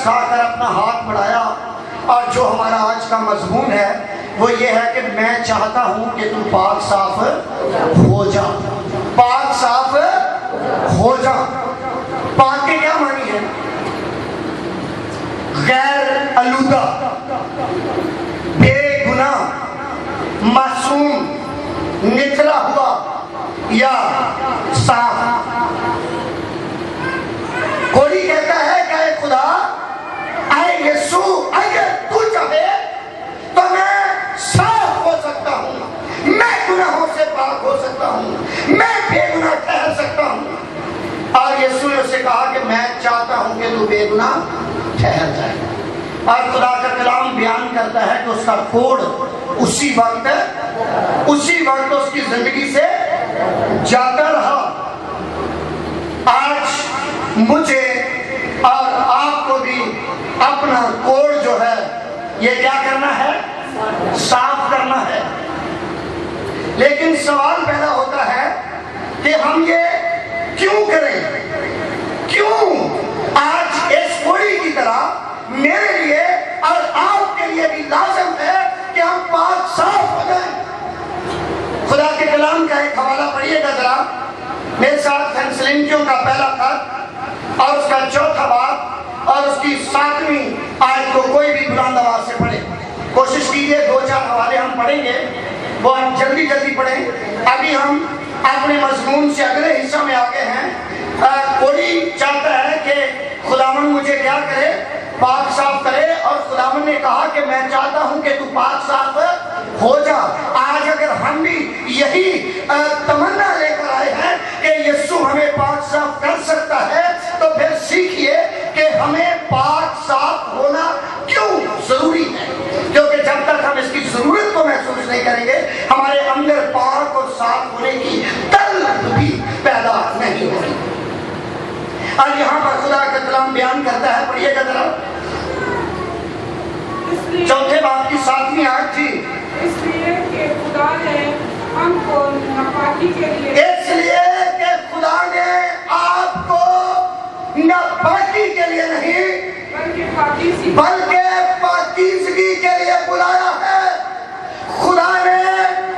کھا کر اپنا ہاتھ بڑھایا، اور جو ہمارا آج کا مضمون ہے وہ یہ ہے کہ میں چاہتا ہوں کہ تم پاک صاف ہو جا، پاک صاف ہو جا۔ پاک کے کیا معنی ہے؟ غیر آلودہ، بے گناہ، معصوم، نکلا ہوا یا صاف۔ کوئی کہتا ہے کہ اے خدا، اے یسوع، اگر تو چاہے تو میں صاف ہو سکتا ہوں، میں گناہوں سے پاک ہو سکتا ہوں، میں بے گناہ ٹھہر سکتا ہوں۔ اور یسوع نے اسے کہا کہ میں چاہتا ہوں کہ تو بے گناہ ٹھہر جائے۔ اور خدا کا کلام بیان کرتا ہے کہ اس کا کوڑ اسی وقت اس کی زندگی سے جاتا رہا۔ آج مجھے اور آپ کو بھی اپنا کوڑ جو ہے یہ کیا کرنا ہے؟ صاف کرنا ہے۔ لیکن سوال پیدا ہوتا ہے کہ ہم یہ کیوں کریں؟ کیوں آج اس کوڑی کی طرح میرے لیے اور آپ کے لیے بھی لازم ہے کہ ہم پاک صاف ہو جائیں؟ خدا کے کلام کا ایک حوالہ پڑھیے گا ذرا میرے ساتھ، تھیسلونیکیوں کا پہلا خط اور اس کا 4واں باب اور اس کی 7ویں آیت کو کوئی بھی بلند آواز سے پڑھے۔ کوشش کیجئے 2-4 حوالے ہم پڑھیں گے، وہ ہم جلدی جلدی پڑھیں۔ ابھی ہم اپنے مضمون سے اگلے حصہ میں آگے ہیں۔ کوئی چاہتا ہے کہ خداوند مجھے کیا کرے؟ پاک صاف کرے، اور خداوند نے کہا کہ میں چاہتا ہوں کہ تو پاک صاف ہو جا۔ آج اگر ہم بھی یہی تمنا لے کر آئے ہیں کہ یسوع ہمیں پاک صاف کر سکتا ہے، تو پھر سیکھیے کہ ہمیں پاک صاف ہونا کیوں ضروری ہے، کیونکہ جب تک ہم اس کی ضرورت کو محسوس نہیں کریں گے ہمارے اندر پاک اور صاف ہونے کی طلب بھی پیدا نہیں ہوگی۔ اور یہاں پر خدا کا کلام بیان کرتا ہے، پڑھیے گا ذرا 4 باب کی 7ویں آیت تھی۔ اس لیے کہ خدا نے ہم کو ناپاکی کے لیے آپ کو ناپاکی کے لیے نہیں بلکہ پاکیزگی کے لیے بلایا ہے۔ خدا نے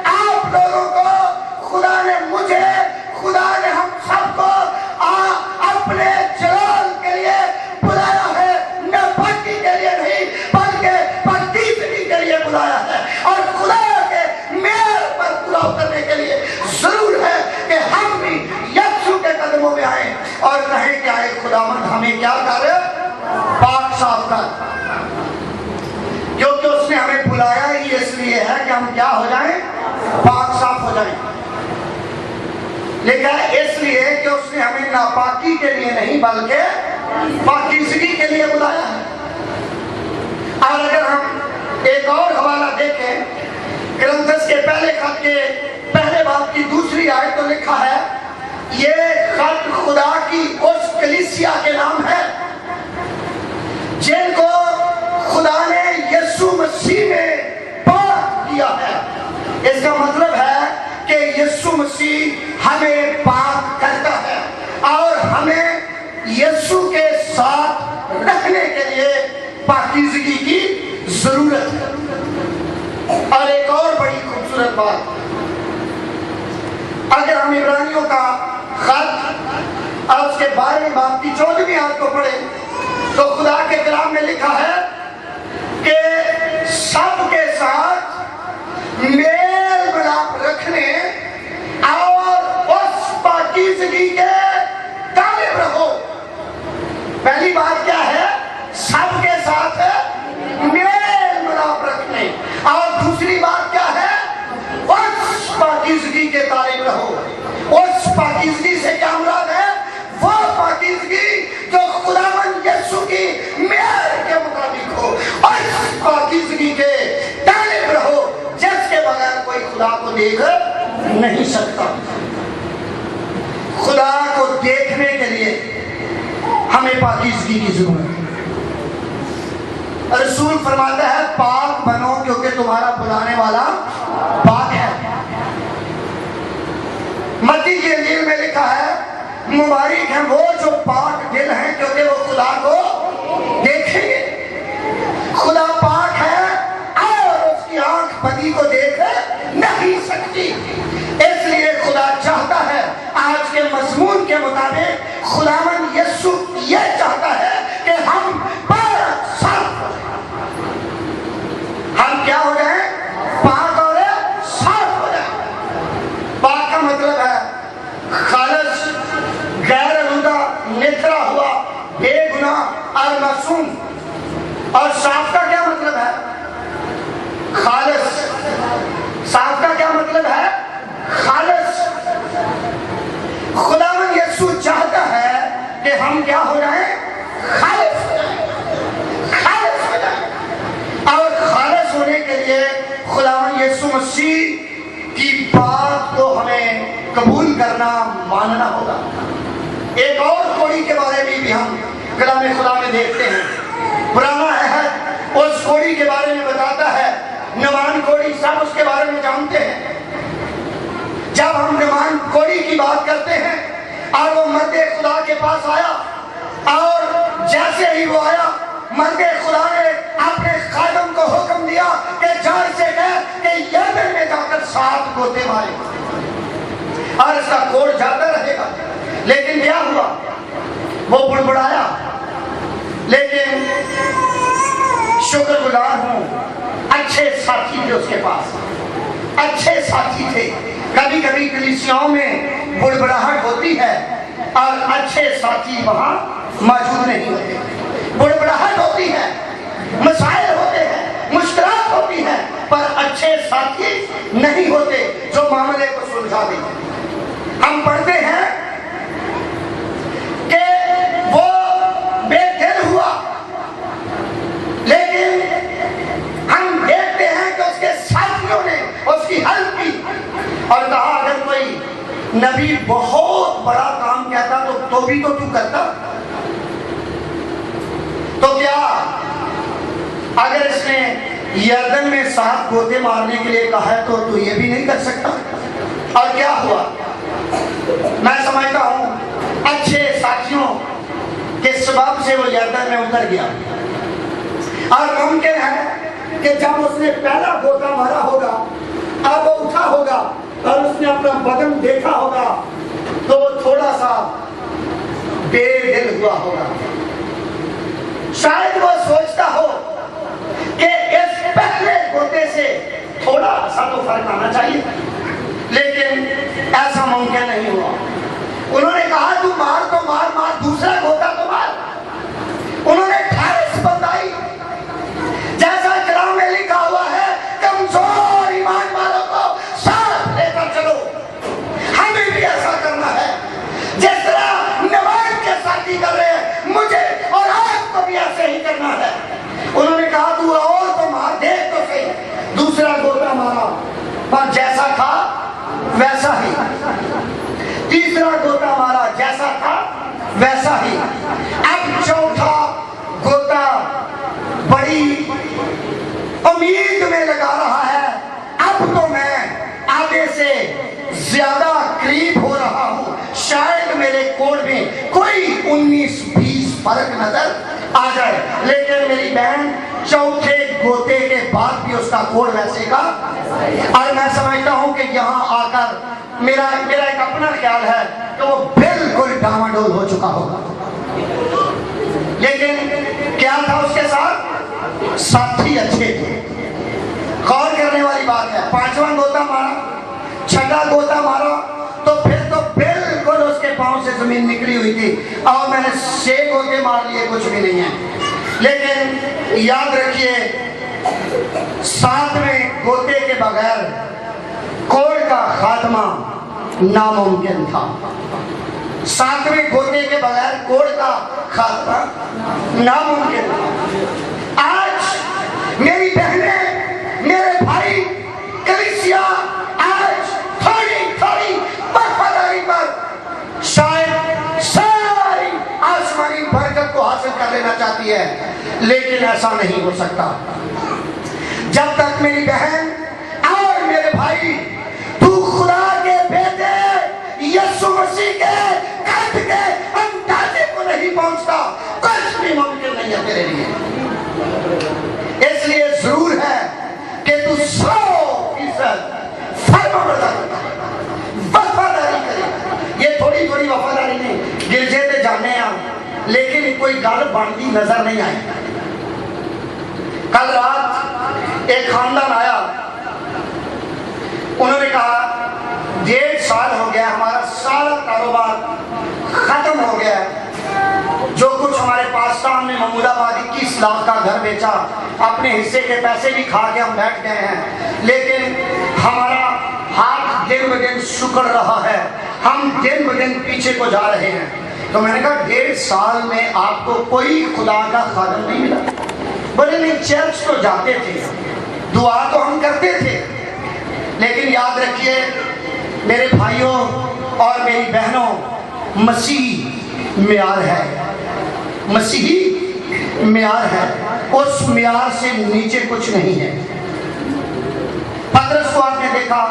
آپ لوگوں کو، خدا نے مجھے، خدا نے ہم سب کو اپنے جلال کے لیے بلایا ہے، ناپاکی کے لیے نہیں بلکہ پاکیزگی کے لیے بلایا ہے۔ اور خدا کے معیار پر پورا اترنے کے لیے ضرور ہے کہ ہم بھی یسوع کے قدموں میں آئیں اور کہیں کہ اے خداوند ہمیں کیا کر؟ پاک صاف کر۔ کیونکہ اس نے ہمیں بلایا ہی اس لیے ہے کہ ہم کیا ہو جائیں؟ پاک صاف ہو جائیں۔ لیکن اس لیے کہ اس نے ہمیں ناپاکی کے لیے نہیں بلکہ پاکیزگی کے لیے بلایا ہے۔ اور اگر ہم ایک اور حوالہ دیکھیں، کرنتھس کے پہلے خط کے پہلے باب کی 2 آیت تو لکھا ہے، یہ خط خدا کی اس کلیسیا کے نام ہے جن کو خدا نے یسوع مسیح میں پاک کیا ہے۔ اس کا مطلب ہے کہ یسوع مسیح ہمیں پاک کرتا ہے اور ہمیں یسوع کے ساتھ رکھنے کے لیے پاکیزگی کی ضرورت ہے۔ اور ایک اور بڑی خوبصورت بات، اگر ہم عبرانیوں کا خط اور اس کے 12ویں باب کی 14ویں آیت کو پڑھیں تو خدا کے کلام میں لکھا ہے کہ سب کے ساتھ میل ملاپ رکھنے اور اس پاکیزگی کے طالب رہو۔ پہلی بات کیا ہے؟ سب کے ساتھ میل ملاپ رکھنے، اور دوسری بات کیا ہے؟ اس پاکیزگی کے طالب رہو۔ اس پاکیزگی سے کیا مراد ہے؟ وہ پاکیزگی جو خداوند یسوع کی معیار کے مطابق ہو۔ اس پاکیزگی کے طالب رہو جس کے بغیر کوئی خدا کو دیکھ نہیں سکتا۔ خدا کو دیکھنے کے لیے ہمیں پاکیزگی کی ضرورت ہے۔ رسول فرماتا ہے پاک بنو کیونکہ تمہارا بلانے والا پاک ہے۔ متی کی انجیل میں لکھا ہے مبارک ہیں وہ جو پاک دل ہیں کیونکہ وہ خدا کو دیکھیں المعصوم. اور صاف کا کیا مطلب ہے؟ خالص. صاف کا کیا مطلب ہے؟ خالص. خداوند یسوع چاہتا ہے کہ ہم کیا ہو جائیں؟ خالص ہو جائیں. خالص ہو جائیں. اور خالص ہونے کے لیے خداوند یسوع مسیح کی بات کو ہمیں قبول کرنا، ماننا ہوگا. ایک اور کوڑی کے بارے میں بھی ہم کلام خدا میں دیکھتے ہیں. پرانا عہد اس کوڑی کے بارے میں بتاتا ہے. نمان کوڑی، سب اس کے بارے میں جانتے ہیں. جب ہم نمان کوڑی کی بات کرتے ہیں اور وہ مرد خدا کے پاس آیا، اور جیسے ہی وہ آیا، مرد خدا نے اپنے خادم کو حکم دیا کہ جا سے کہہ کہ یردن میں جا کر 7 گوتے مارے اور اس کا کوڑ جاتا رہے گا. لیکن کیا ہوا؟ وہ بڑبڑایا. لیکن شکر گزار ہوں، اچھے ساتھی تھے اس کے پاس، اچھے ساتھی تھے. کبھی کبھی کلیسیاؤں میں بڑبڑاہٹ ہوتی ہے اور اچھے ساتھی وہاں موجود نہیں ہوتے. بڑبڑاہٹ ہوتی ہے، مسائل ہوتے ہیں، مشکلات ہوتی ہیں، پر اچھے ساتھی نہیں ہوتے جو معاملے کو سلجھا دیں. ہم پڑھتے ہیں کہ وہ بے دل ہوا، لیکن ہم دیکھتے ہیں کہ اس کے ساتھیوں نے اس کی ہیلپ کی اور کہا اگر کوئی نبی بہت بڑا کام کہتا تو بھی تو کرتا. تو کیا اگر اس نے یردن میں 7 گوتے مارنے کے لیے کہا ہے تو یہ بھی نہیں کر سکتا؟ اور کیا ہوا؟ میں سمجھتا ہوں اچھے ساتھیوں کے سبب سے وہ یردن میں اتر گیا. اور ممکن ہے کہ جب اس نے پہلا گوتا مارا ہوگا، اب وہ اٹھا ہوگا اور اس نے اپنا بدن دیکھا ہوگا تو وہ تھوڑا سا بے دل ہوا ہوگا. شاید وہ سوچتا ہو کہ اس پہلے گوتے سے تھوڑا سا تو فرق آنا چاہیے، لیکن ایسا ممکن نہیں ہوا. انہوں نے کہا تو مار تو مار، مار دوسرا گوتا تو مار. انہوں نے ٹھارس بندائی، جیسا کلام میں لکھا ہوا ہے کمزور ایمان والوں کو ساتھ لے کر چلو. ہمیں بھی ایسا کرنا ہے جس طرح نماز کے ساتھی کر رہے ہیں، مجھے اور آپ کو بھی ایسے ہی کرنا ہے. انہوں نے کہا تو اور تو مار، دیکھ تو صحیح. دوسرا گوتا مارا پر جیسا تھا ویسا ہی. تیسرا گوتا مارا، جیسا تھا ویسا ہی. اب چوتھا گوتا بڑی امید میں لگا رہا ہے، اب تو میں آگے سے زیادہ قریب ہو رہا ہوں، شاید میرے کوڑ میں کوئی 19-20 فرق نظر آ جائے. لیکن میری بہن چوتھے گوتے کے بعد بھی اس کا کوڑ ویسے کا. اور میں سمجھتا ہوں کہ یہاں آ کر میرا ایک اپنا خیال ہے کہ وہ بالکل ڈاواڈول ہو چکا ہوگا. لیکن کیا تھا اس کے ساتھ؟ ساتھی اچھے تھے. غور کرنے والی بات ہے. 5واں گوتا مارا، 6واں گوتا مارا تو پھر تو بالکل اس کے پاؤں سے زمین نکلی ہوئی تھی. اور میں نے 6 گوتے مار لیے، کچھ بھی نہیں ہے. لیکن یاد رکھیے 7ویں گوتے کے بغیر کوڑ کا خاتمہ ناممکن تھا. 7ویں گوتے کے بغیر کوڑ کا خاتمہ ناممکن تھا. آج میری بہنیں، میرے بھائی، کلیسیا آج تھوڑی وفاداری پر شاید ساری آسمانی برکت کو حاصل کر لینا چاہتی ہے، لیکن ایسا نہیں ہو سکتا جب تک میری بہن اور میرے بھائی تو خدا کے بیٹے یسوع مسیح کے قد کے اندازے کو نہیں پہنچتا. کچھ بھی ممکن نہیں ہے تیرے لیے. اس لیے ضرور ہے کہ تو 100% فرمانبرداری وفاداری کرے. یہ تھوڑی وفاداری نہیں، گرجے تے جانے ہیں لیکن کوئی گل بنتی نظر نہیں آئی. کل رات ایک خاندان آیا، انہوں نے کہا 1.5 سال ہو گیا، ہمارا سارا کاروبار ختم ہو گیا ہے جو کچھ ہمارے پاس تھا ہم نے محمود آباد 21 لاکھ کا گھر بیچا, اپنے حصے کے پیسے بھی کھا کے ہم بیٹھ گئے ہیں, لیکن ہمارا ہاتھ دن ب دن سکڑ رہا ہے, ہم دن ب دن پیچھے کو جا رہے ہیں. تو میں نے کہا 1.5 سال میں آپ کو کوئی خدا کا خادم نہیں ملا؟ بولے نہیں, چرچ تو جاتے تھے, دعا تو ہم کرتے تھے, لیکن یاد رکھیے میرے بھائیوں اور میری بہنوں, مسیح معیار ہے, مسیحی معیار ہے, اس معیار سے نیچے کچھ نہیں ہے. پطرس کو آپ نے دیکھا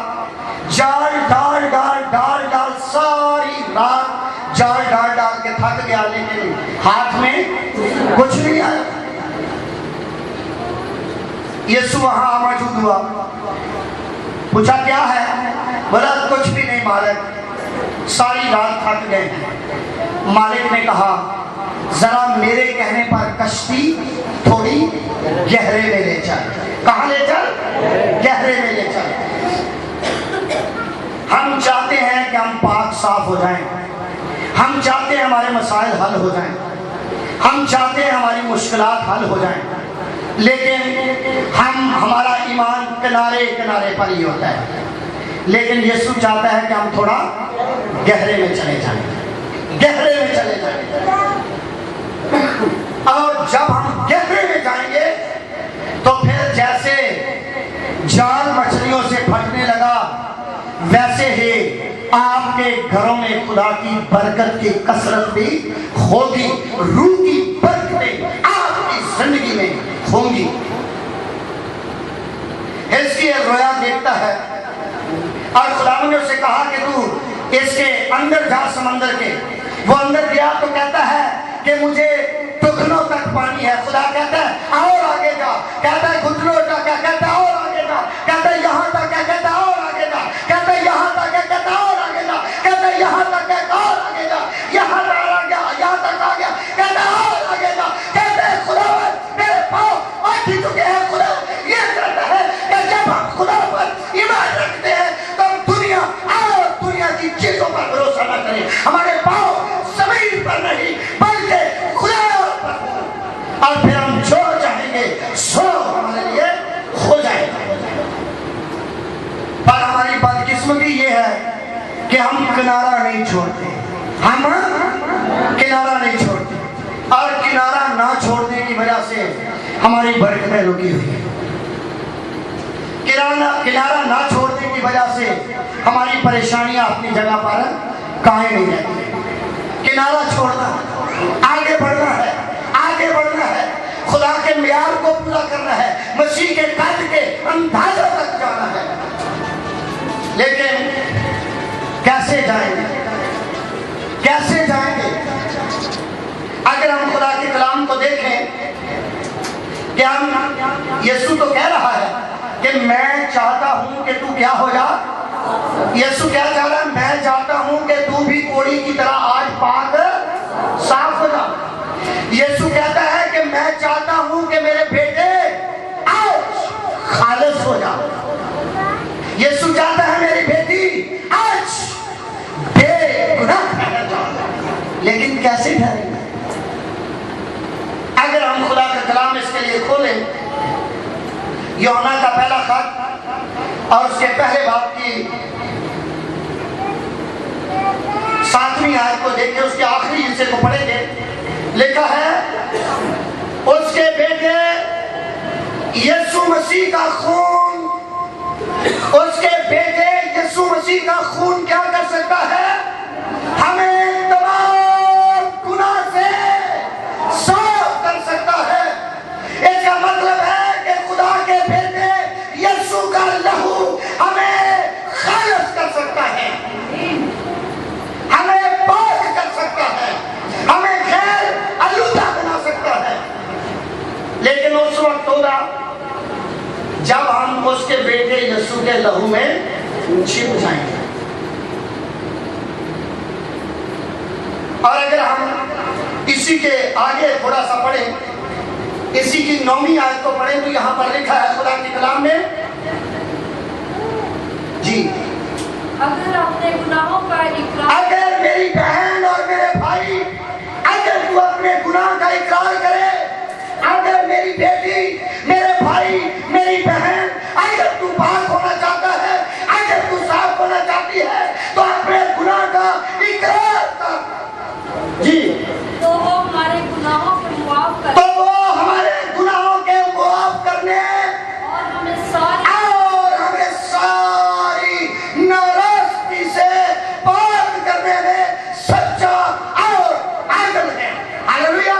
جال ڈال ڈال ڈال ڈال, ساری رات جال ڈال ڈال کے تھک گیا, لیکن ہاتھ میں کچھ نہیں آیا. یسوع وہاں موجود ہوا, پوچھا کیا ہے؟ بولا کچھ بھی نہیں مالک, ساری رات تھک گئے. مالک نے کہا ذرا میرے کہنے پر کشتی تھوڑی گہرے میں لے چل. کہاں لے چل؟ گہرے میں لے چل. ہم چاہتے ہیں کہ ہم پاک صاف ہو جائیں, ہم چاہتے ہیں ہمارے مسائل حل ہو جائیں, ہم چاہتے ہیں ہماری مشکلات حل ہو جائیں, لیکن ہمارا ایمان کنارے کنارے پر ہی ہوتا ہے. لیکن یسوع چاہتا ہے کہ ہم تھوڑا گہرے میں چلے جائیں, گہرے میں چلے جائیں. اور جب ہم گہرے میں جائیں گے تو پھر جیسے جال مچھلیوں سے پھٹنے لگا, ویسے ہی آپ کے گھروں میں خدا کی برکت کی کثرت بھی ہوگی, روح کی برکتیں آپ کی زندگی میں ہوں گی. حزقیل رویا دیکھتا ہے اور خداوند نے اسے کہا کہ تو اس کے اندر جا سمندر کے. وہ اندر گیا تو کہتا ہے کہ مجھے ٹکنوں تک پانی ہے. خدا کہتا ہے اور آگے جا, کہتا ہے گھٹنوں تک, کہتا ہے اور آگے جا, کہتا ہے یہاں تک, کہتا ہے اور آگے جا, کہتا ہے یہاں تک, کہتا ہے اور آگے جا, کہتا ہے یہاں تک, کہتا ہے اور آگے جا, یہاں تک آ گیا, یہاں تک آ گیا, کہتا ہے اور آگے جا. کہتا ہے خدا میرے پاؤں آٹھ ہی چکے ہیں. خدا یہ کہتا ہے کہ جب ہم خدا پر ایمان رکھتے ہیں تو دنیا اور دنیا کی چیزوں پر بھروسہ نہ کریں. ہمارے پاؤں زمین پر نہیں بلکہ خدا پر, اور پھر ہم جو چاہیں گے سو ہمارے لیے ہو جائے گا. پر ہماری بدقسمتی یہ ہے کہ ہم کنارہ نہیں چھوڑتے, ہم کنارہ نہیں چھوڑتے, اور کنارہ نہ چھوڑنے کی وجہ سے ہماری برکتیں رکی ہوئی ہیں. کنارہ نہ چھوڑنے کی وجہ سے ہماری پریشانیاں اپنی جگہ پر قائم نہیں رہتی. کنارہ چھوڑنا, آگے بڑھنا ہے, آگے بڑھنا ہے, خدا کے معیار کو پورا کرنا ہے, مسیح کے قد کے اندازہ تک جانا ہے. لیکن کیسے جائیں گے, کیسے جائیں گے؟ اگر ہم خدا کے کلام کو دیکھیں کہ ہم, یسوع تو کہہ رہا ہے کہ میں چاہتا ہوں کہ تو کیا ہو جا. یسوع کیا چاہ رہا ہے؟ میں چاہتا ہوں کہ تو بھی کوڑی کی طرح آج پاک صاف ہو جا. یسوع کہتا ہے کہ میں چاہتا ہوں کہ میرے بیٹے آج خالص ہو جا. یسوع چاہتا ہے میری بیٹی آج بے گناہ ٹھہر جا. لیکن کیسے ٹھہرے؟ اگر ہم خدا کا کلام اس کے لیے کھولیں, یوحنا کا پہلا خط اور اس کے پہلے باب کی 7ویں آیت کو دیکھیں, اس کے آخری حصے کو پڑھیں گے. لکھا ہے اس کے بیٹے یسوع مسیح کا خون, اس کے بیٹے یسوع مسیح کا خون کیا کر سکتا ہے؟ ہمیں تمام گناہ سے صاف کر سکتا ہے. اس کا مطلب ہے کہ خدا کے بیٹے یسوع کا لہو ہمیں خالص کر سکتا ہے, ہمیں پاک کر سکتا ہے, ہمیں غیر آلودہ بنا سکتا ہے. لیکن اس وقت ہوگا جب ہم اس کے بیٹے یسوع کے لہو میں چھپ جائیں گے. اور اگر ہم اسی کے آگے تھوڑا سا پڑھیں, اسی کی 9ویں آیت کو پڑھیں تو یہاں پر لکھا ہے خدا کے کلام میں, جی, اگر اپنے گناہوں کا اقرار, اگر میری بہن اور میرے بھائی اگر تو اپنے گناہ کا اقرار کرے. اگر میری بیٹی، میرے بھائی، میری بہن، اگر تو پاک ہونا چاہتا ہے، اگر تو صاف ہونا چاہتی ہے، تو اپنے گناہ کا اقرار کر. جی تو وہ ہمارے گناہوں کے معاف تو کرے وہ ہمارے گناہوں کے معاف کرنے اور ہمیں ساری ناراستی سے پاک کرنے میں سچا اور عادل ہے. Hallelujah,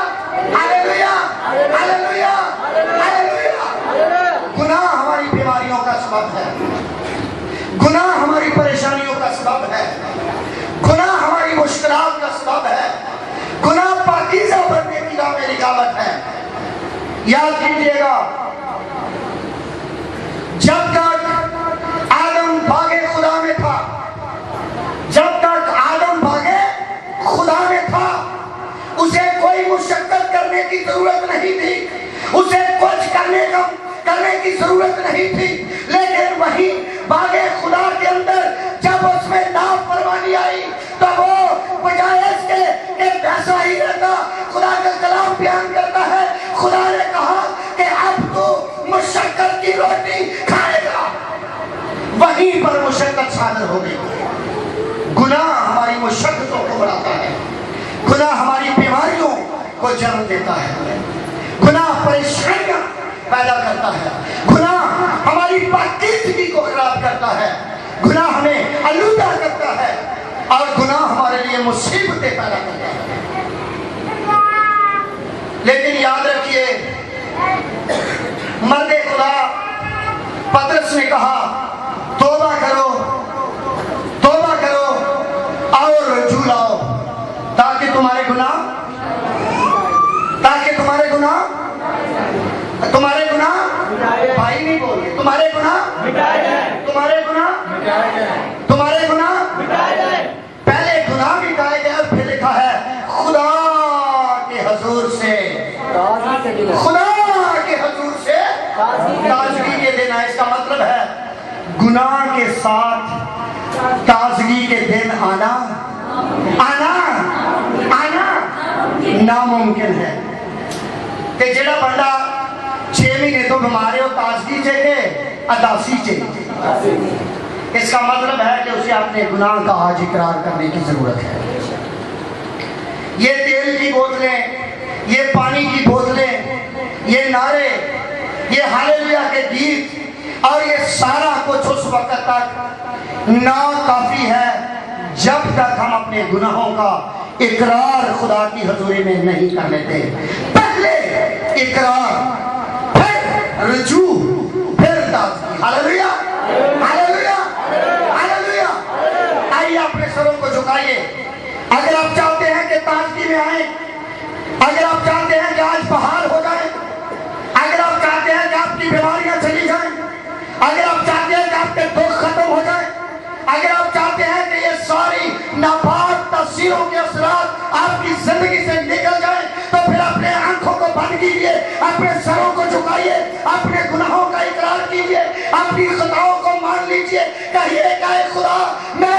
hallelujah, hallelujah, hallelujah. گناہ ہماری بیماریوں کا سبب ہے، گناہ ہماری پریشانیوں کا سبب ہے، گناہ ہماری مشکلات کا سبب ہے، گناہ پاکیزہ بننے کی راہ میں رکاوٹ ہے. یاد کیجئے گا، جب تک آدم بھاگے خدا میں تھا، جب تک آدم بھاگے خدا میں تھا، اسے کوئی مشقت کرنے کی ضرورت نہیں تھی، اسے کچھ کرنے کی ضرورت نہیں تھی. لیکن وہی باغ خدا کے اندر جب اس میں نافرمانی آئی تو وہ بجائے اس کے کہ پیسہ ہی رہتا، خدا کا کلام بیان کرتا ہے، خدا نے کہا کہ اب تو مشقت کی روٹی کھائے گا. وہیں پر مشقت صادر ہو گئی. گناہ ہماری مشقتوں کو بڑھاتا ہے، گناہ ہماری بیماریوں کو جنم دیتا ہے، گناہ پریشانیاں پیدا کرتا ہے، گناہ ہماری پاکیزگی کو خراب کرتا ہے، گناہ ہمیں آلودہ کرتا ہے، اور گناہ ہمارے لیے مصیبتیں پیدا کرتا ہے. لیکن یاد رکھیے، مرد خدا پطرس نے کہا توبہ کرو، توبہ کرو اور رجوع لاؤ تاکہ تمہارے گناہ بھائی نہیں بول رہے، تمہارے گناہ پہلے گناہ مٹائے گئے اور پھر لکھا ہے خدا کے حضور سے تازگی کے دن. اس کا مطلب ہے گناہ کے ساتھ تازگی کے دن آنا ناممکن ہے. کہ جڑا بندہ 6 مہینے تو بیمار ہو تازگی چاہیے اداسی چاہیے. اس کا مطلب ہے کہ اسے اپنے گناہ کا آج اقرار کرنے کی ضرورت ہے. یہ تیل کی بوتلیں، یہ پانی کی بوتلیں، یہ نعرے، یہ ہاللویا کے گیت اور یہ سارا کچھ اس وقت تک ناکافی ہے جب تک ہم اپنے گناہوں کا اقرار خدا کی حضوری میں نہیں کر لیتے. پہلے اقرار، پھر رجوع، پھر تازگی. Hallelujah, hallelujah, hallelujah. آئیے اپنے سروں کو جھکائیے. اگر آپ چاہتے ہیں کہ تازگی میں آئیں، اگر آپ چاہتے ہیں کہ آج بہار ہو جائے، اگر آپ چاہتے ہیں کہ آپ کی بیماریاں چلی جائیں، اگر آپ چاہتے ہیں کہ آپ کے دکھ ختم ہو جائیں، اگر آپ چاہتے ہیں کہ یہ ساری ناپاک تاثیروں کے اثرات آپ کی زندگی سے نکل جائیں، تو پھر اپنے آنکھوں کو بند کیجئے، اپنے سروں کو جھکائیے، اپنے گناہوں کا اقرار کیجئے، اپنی خطاؤں کو مان لیجئے. کہیے کہ اے خدا، میں